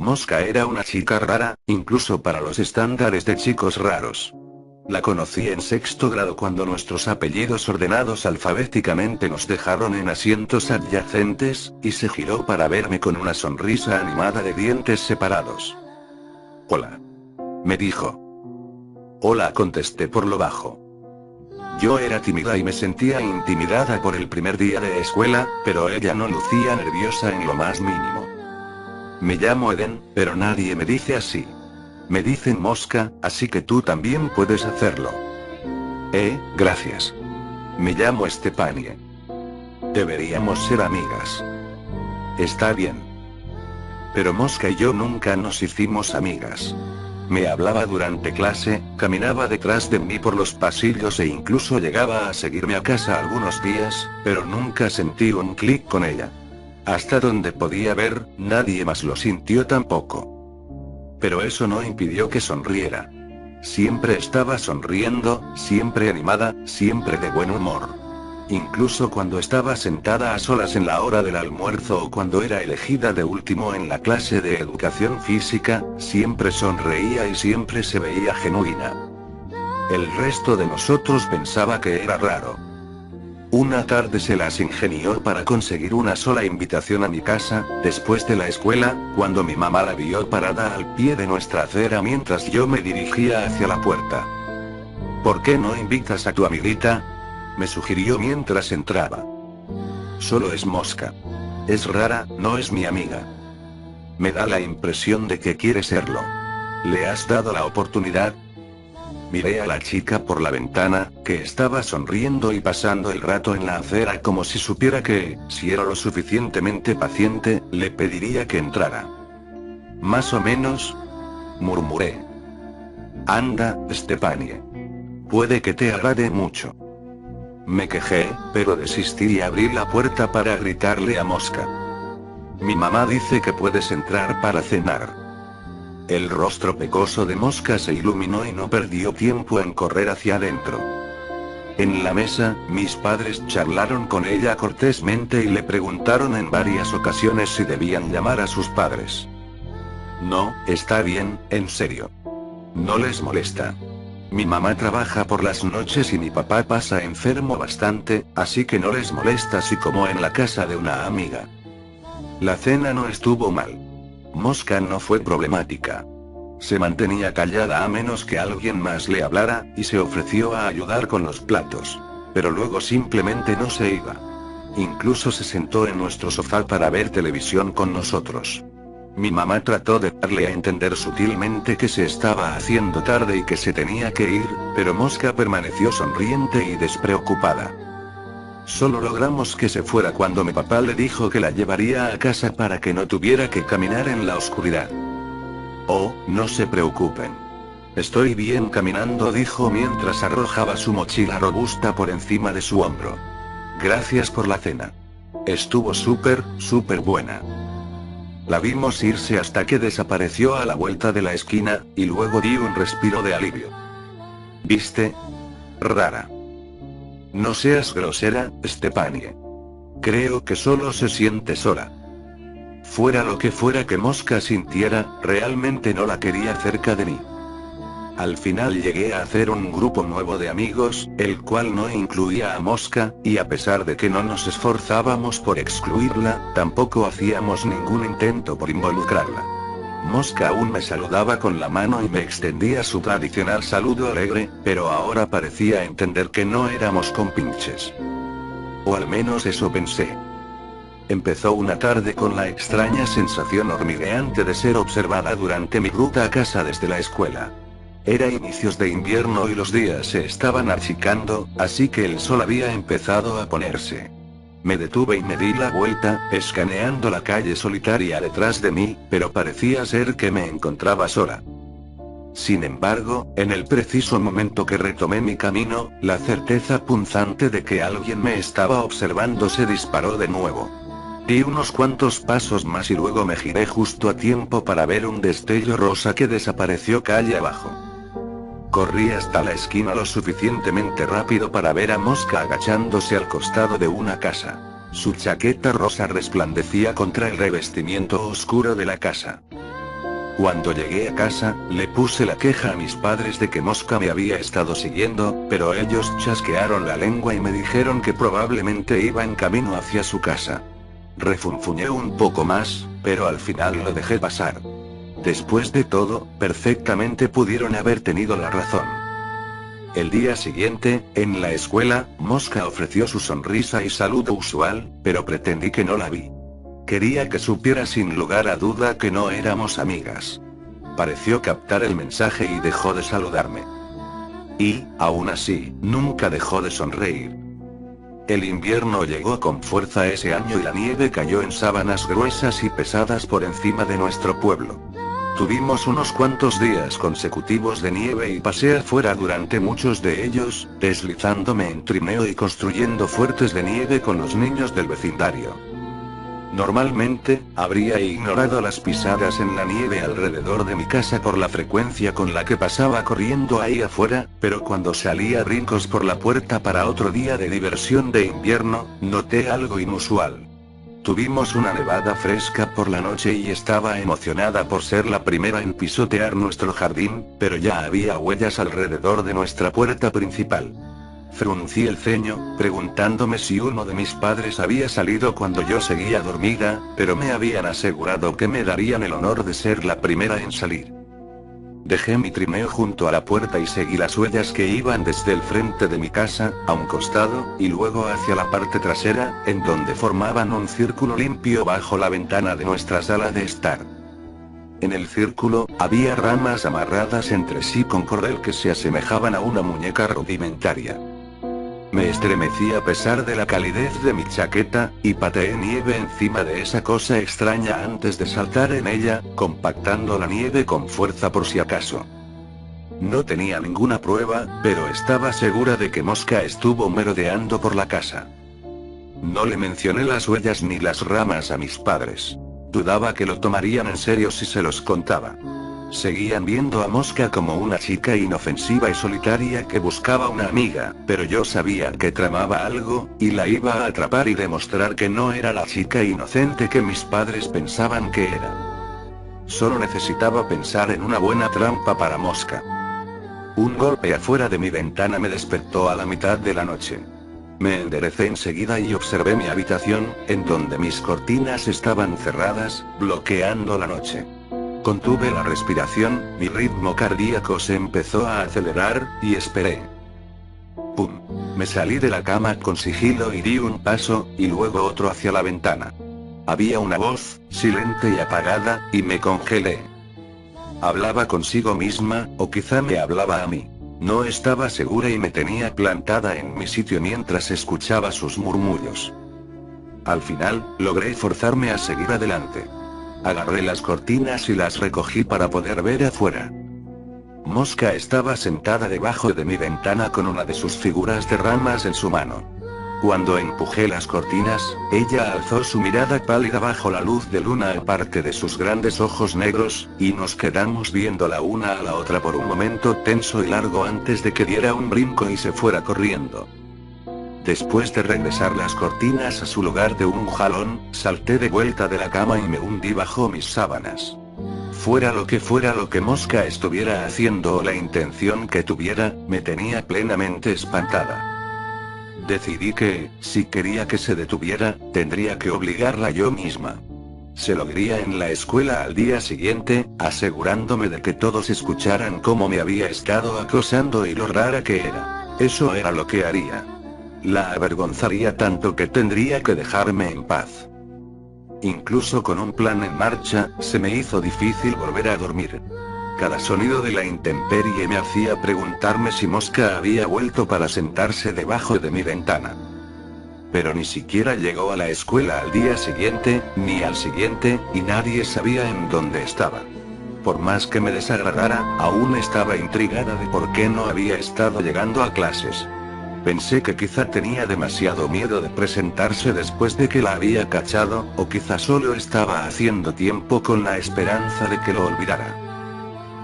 Mosca era una chica rara, incluso para los estándares de chicos raros. La conocí en sexto grado cuando nuestros apellidos ordenados alfabéticamente nos dejaron en asientos adyacentes, y se giró para verme con una sonrisa animada de dientes separados. Hola. Me dijo. Hola, contesté por lo bajo. Yo era tímida y me sentía intimidada por el primer día de escuela, pero ella no lucía nerviosa en lo más mínimo. Me llamo Eden, pero nadie me dice así. Me dicen Mosca, así que tú también puedes hacerlo. Gracias. Me llamo Stepanie. Deberíamos ser amigas. Está bien. Pero Mosca y yo nunca nos hicimos amigas. Me hablaba durante clase, caminaba detrás de mí por los pasillos e incluso llegaba a seguirme a casa algunos días, pero nunca sentí un clic con ella. Hasta donde podía ver, nadie más lo sintió tampoco. Pero eso no impidió que sonriera. Siempre estaba sonriendo, siempre animada, siempre de buen humor. Incluso cuando estaba sentada a solas en la hora del almuerzo o cuando era elegida de último en la clase de educación física, siempre sonreía y siempre se veía genuina. El resto de nosotros pensaba que era raro. Una tarde se las ingenió para conseguir una sola invitación a mi casa, después de la escuela, cuando mi mamá la vio parada al pie de nuestra acera mientras yo me dirigía hacia la puerta. ¿Por qué no invitas a tu amiguita?, me sugirió mientras entraba. Solo es Mosca. Es rara, no es mi amiga. Me da la impresión de que quiere serlo. ¿Le has dado la oportunidad? Miré a la chica por la ventana, que estaba sonriendo y pasando el rato en la acera como si supiera que, si era lo suficientemente paciente, le pediría que entrara. Más o menos, murmuré. Anda, Stepanie. Puede que te agrade mucho. Me quejé, pero desistí y abrí la puerta para gritarle a Mosca. Mi mamá dice que puedes entrar para cenar. El rostro pecoso de Mosca se iluminó y no perdió tiempo en correr hacia adentro. En la mesa, mis padres charlaron con ella cortésmente y le preguntaron en varias ocasiones si debían llamar a sus padres. No, está bien, en serio. No les molesta. Mi mamá trabaja por las noches y mi papá pasa enfermo bastante, así que no les molesta si como en la casa de una amiga. La cena no estuvo mal. Mosca no fue problemática. Se mantenía callada a menos que alguien más le hablara, y se ofreció a ayudar con los platos. Pero luego simplemente no se iba. Incluso se sentó en nuestro sofá para ver televisión con nosotros. Mi mamá trató de darle a entender sutilmente que se estaba haciendo tarde y que se tenía que ir, pero Mosca permaneció sonriente y despreocupada. Solo logramos que se fuera cuando mi papá le dijo que la llevaría a casa para que no tuviera que caminar en la oscuridad. Oh, no se preocupen. Estoy bien caminando, dijo mientras arrojaba su mochila robusta por encima de su hombro. Gracias por la cena. Estuvo súper buena. La vimos irse hasta que desapareció a la vuelta de la esquina, y luego di un respiro de alivio. ¿Viste? Rara. No seas grosera, Stepanie. Creo que solo se siente sola. Fuera lo que fuera que Mosca sintiera, realmente no la quería cerca de mí. Al final llegué a hacer un grupo nuevo de amigos, el cual no incluía a Mosca, y a pesar de que no nos esforzábamos por excluirla, tampoco hacíamos ningún intento por involucrarla. Mosca aún me saludaba con la mano y me extendía su tradicional saludo alegre, pero ahora parecía entender que no éramos compinches. O al menos eso pensé. Empezó una tarde con la extraña sensación hormigueante de ser observada durante mi ruta a casa desde la escuela. Era inicios de invierno y los días se estaban achicando, así que el sol había empezado a ponerse. Me detuve y me di la vuelta, escaneando la calle solitaria detrás de mí, pero parecía ser que me encontraba sola. Sin embargo, en el preciso momento que retomé mi camino, la certeza punzante de que alguien me estaba observando se disparó de nuevo. Di unos cuantos pasos más y luego me giré justo a tiempo para ver un destello rosa que desapareció calle abajo. Corrí hasta la esquina lo suficientemente rápido para ver a Mosca agachándose al costado de una casa. Su chaqueta rosa resplandecía contra el revestimiento oscuro de la casa. Cuando llegué a casa, le puse la queja a mis padres de que Mosca me había estado siguiendo, pero ellos chasquearon la lengua y me dijeron que probablemente iba en camino hacia su casa. Refunfuñé un poco más, pero al final lo dejé pasar. Después de todo, perfectamente pudieron haber tenido la razón. El día siguiente, en la escuela, Mosca ofreció su sonrisa y saludo usual, pero pretendí que no la vi. Quería que supiera sin lugar a duda que no éramos amigas. Pareció captar el mensaje y dejó de saludarme. Y, aún así, nunca dejó de sonreír. El invierno llegó con fuerza ese año y la nieve cayó en sábanas gruesas y pesadas por encima de nuestro pueblo. Tuvimos unos cuantos días consecutivos de nieve y pasé afuera durante muchos de ellos, deslizándome en trineo y construyendo fuertes de nieve con los niños del vecindario. Normalmente, habría ignorado las pisadas en la nieve alrededor de mi casa por la frecuencia con la que pasaba corriendo ahí afuera, pero cuando salí a brincos por la puerta para otro día de diversión de invierno, noté algo inusual. Tuvimos una nevada fresca por la noche y estaba emocionada por ser la primera en pisotear nuestro jardín, pero ya había huellas alrededor de nuestra puerta principal. Fruncí el ceño, preguntándome si uno de mis padres había salido cuando yo seguía dormida, pero me habían asegurado que me darían el honor de ser la primera en salir. Dejé mi trineo junto a la puerta y seguí las huellas que iban desde el frente de mi casa, a un costado, y luego hacia la parte trasera, en donde formaban un círculo limpio bajo la ventana de nuestra sala de estar. En el círculo, había ramas amarradas entre sí con cordel que se asemejaban a una muñeca rudimentaria. Me estremecí a pesar de la calidez de mi chaqueta, y pateé nieve encima de esa cosa extraña antes de saltar en ella, compactando la nieve con fuerza por si acaso. No tenía ninguna prueba, pero estaba segura de que Mosca estuvo merodeando por la casa. No le mencioné las huellas ni las ramas a mis padres. Dudaba que lo tomarían en serio si se los contaba. Seguían viendo a Mosca como una chica inofensiva y solitaria que buscaba una amiga, pero yo sabía que tramaba algo, y la iba a atrapar y demostrar que no era la chica inocente que mis padres pensaban que era. Solo necesitaba pensar en una buena trampa para Mosca. Un golpe afuera de mi ventana me despertó a la mitad de la noche. Me enderecé enseguida y observé mi habitación, en donde mis cortinas estaban cerradas, bloqueando la noche. Contuve la respiración, mi ritmo cardíaco se empezó a acelerar, y esperé. ¡Pum! Me salí de la cama con sigilo y di un paso, y luego otro hacia la ventana. Había una voz, silente y apagada, y me congelé. Hablaba consigo misma, o quizá me hablaba a mí. No estaba segura y me tenía plantada en mi sitio mientras escuchaba sus murmullos. Al final, logré forzarme a seguir adelante. Agarré las cortinas y las recogí para poder ver afuera. Mosca estaba sentada debajo de mi ventana con una de sus figuras de ramas en su mano. Cuando empujé las cortinas, ella alzó su mirada pálida bajo la luz de luna aparte de sus grandes ojos negros, y nos quedamos viendo la una a la otra por un momento tenso y largo antes de que diera un brinco y se fuera corriendo. Después de regresar las cortinas a su lugar de un jalón, salté de vuelta de la cama y me hundí bajo mis sábanas. Fuera lo que Mosca estuviera haciendo o la intención que tuviera, me tenía plenamente espantada. Decidí que, si quería que se detuviera, tendría que obligarla yo misma. Se lo diría en la escuela al día siguiente, asegurándome de que todos escucharan cómo me había estado acosando y lo rara que era. Eso era lo que haría. La avergonzaría tanto que tendría que dejarme en paz. Incluso con un plan en marcha, se me hizo difícil volver a dormir. Cada sonido de la intemperie me hacía preguntarme si Mosca había vuelto para sentarse debajo de mi ventana. Pero ni siquiera llegó a la escuela al día siguiente, ni al siguiente, y nadie sabía en dónde estaba. Por más que me desagradara, aún estaba intrigada de por qué no había estado llegando a clases. Pensé que quizá tenía demasiado miedo de presentarse después de que la había cachado, o quizá solo estaba haciendo tiempo con la esperanza de que lo olvidara.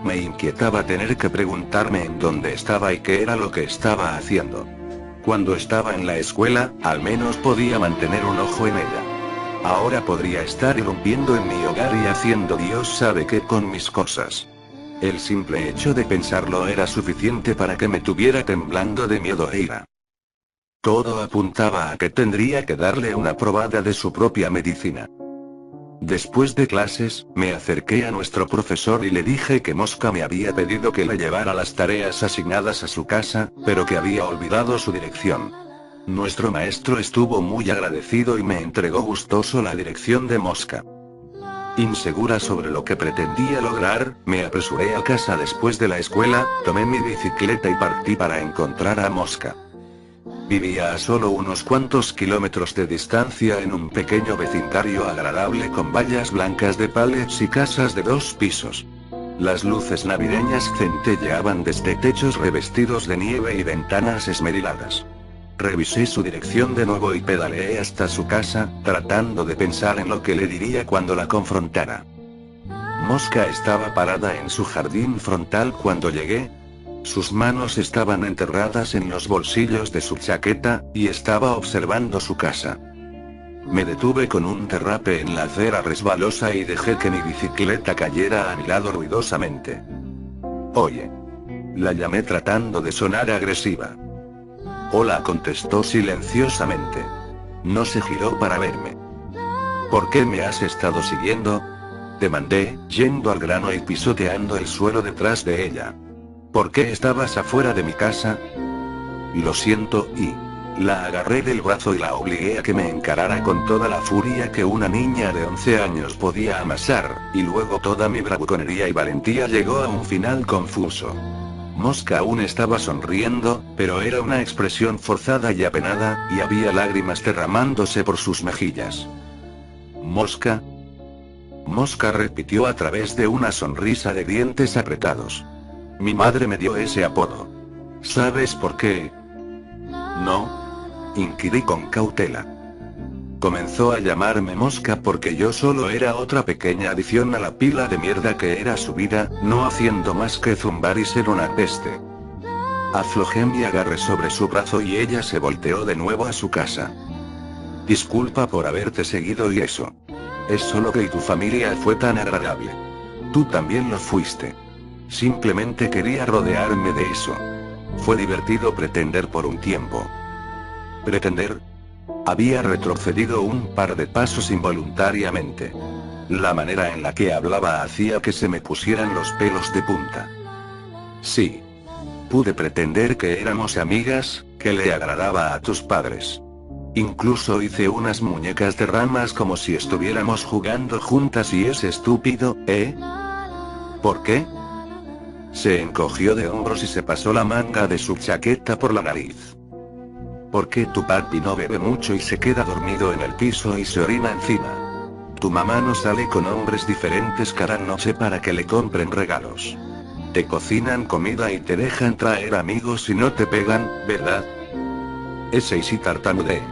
Me inquietaba tener que preguntarme en dónde estaba y qué era lo que estaba haciendo. Cuando estaba en la escuela, al menos podía mantener un ojo en ella. Ahora podría estar irrumpiendo en mi hogar y haciendo Dios sabe qué con mis cosas. El simple hecho de pensarlo era suficiente para que me tuviera temblando de miedo e ira. Todo apuntaba a que tendría que darle una probada de su propia medicina. Después de clases, me acerqué a nuestro profesor y le dije que Mosca me había pedido que le llevara las tareas asignadas a su casa, pero que había olvidado su dirección. Nuestro maestro estuvo muy agradecido y me entregó gustoso la dirección de Mosca. Insegura sobre lo que pretendía lograr, me apresuré a casa después de la escuela, tomé mi bicicleta y partí para encontrar a Mosca. Vivía a solo unos cuantos kilómetros de distancia en un pequeño vecindario agradable con vallas blancas de palets y casas de 2 pisos. Las luces navideñas centelleaban desde techos revestidos de nieve y ventanas esmeriladas. Revisé su dirección de nuevo y pedaleé hasta su casa, tratando de pensar en lo que le diría cuando la confrontara. Mosca estaba parada en su jardín frontal cuando llegué. Sus manos estaban enterradas en los bolsillos de su chaqueta, y estaba observando su casa. Me detuve con un derrape en la acera resbalosa y dejé que mi bicicleta cayera a mi lado ruidosamente. «Oye». La llamé tratando de sonar agresiva. «Hola», contestó silenciosamente. No se giró para verme. «¿Por qué me has estado siguiendo?», demandé, yendo al grano y pisoteando el suelo detrás de ella. «¿Por qué estabas afuera de mi casa?». «Lo siento», y la agarré del brazo y la obligué a que me encarara con toda la furia que una niña de 11 años podía amasar, y luego toda mi bravuconería y valentía llegó a un final confuso. Mosca aún estaba sonriendo, pero era una expresión forzada y apenada, y había lágrimas derramándose por sus mejillas. «¿Mosca?». Mosca repitió a través de una sonrisa de dientes apretados. «Mi madre me dio ese apodo. ¿Sabes por qué?». «No». Inquirí con cautela. «Comenzó a llamarme Mosca porque yo solo era otra pequeña adición a la pila de mierda que era su vida, no haciendo más que zumbar y ser una peste». Aflojé mi agarre sobre su brazo y ella se volteó de nuevo a su casa. «Disculpa por haberte seguido y eso. Es solo que tu familia fue tan agradable. Tú también lo fuiste. Simplemente quería rodearme de eso. Fue divertido pretender por un tiempo». ¿Pretender? Había retrocedido un par de pasos involuntariamente. La manera en la que hablaba hacía que se me pusieran los pelos de punta. «Sí. Pude pretender que éramos amigas, que le agradaba a tus padres. Incluso hice unas muñecas de ramas como si estuviéramos jugando juntas y es estúpido, ¿eh?». «¿Por qué?». Se encogió de hombros y se pasó la manga de su chaqueta por la nariz. «Porque tu papi no bebe mucho y se queda dormido en el piso y se orina encima. Tu mamá no sale con hombres diferentes cada noche para que le compren regalos. Te cocinan comida y te dejan traer amigos y no te pegan, ¿verdad?». Ese y sí tartamudeé.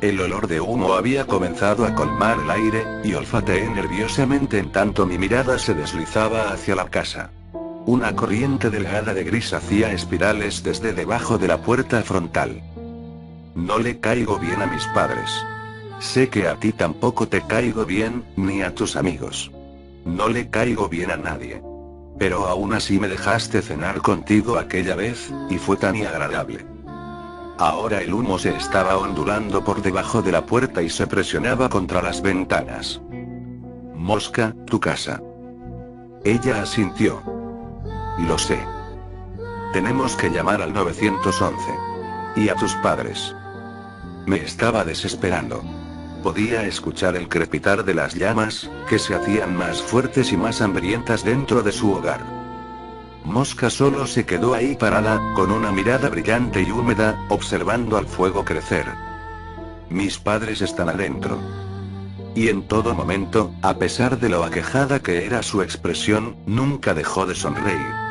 El olor de humo había comenzado a colmar el aire, y olfateé nerviosamente en tanto mi mirada se deslizaba hacia la casa. Una corriente delgada de gris hacía espirales desde debajo de la puerta frontal. «No le caigo bien a mis padres. Sé que a ti tampoco te caigo bien, ni a tus amigos. No le caigo bien a nadie. Pero aún así me dejaste cenar contigo aquella vez, y fue tan agradable». Ahora el humo se estaba ondulando por debajo de la puerta y se presionaba contra las ventanas. «Mosca, tu casa». Ella asintió. «Lo sé. Tenemos que llamar al 911. Y a tus padres». Me estaba desesperando. Podía escuchar el crepitar de las llamas, que se hacían más fuertes y más hambrientas dentro de su hogar. Mosca solo se quedó ahí parada, con una mirada brillante y húmeda, observando al fuego crecer. «Mis padres están adentro». Y en todo momento, a pesar de lo aquejada que era su expresión, nunca dejó de sonreír.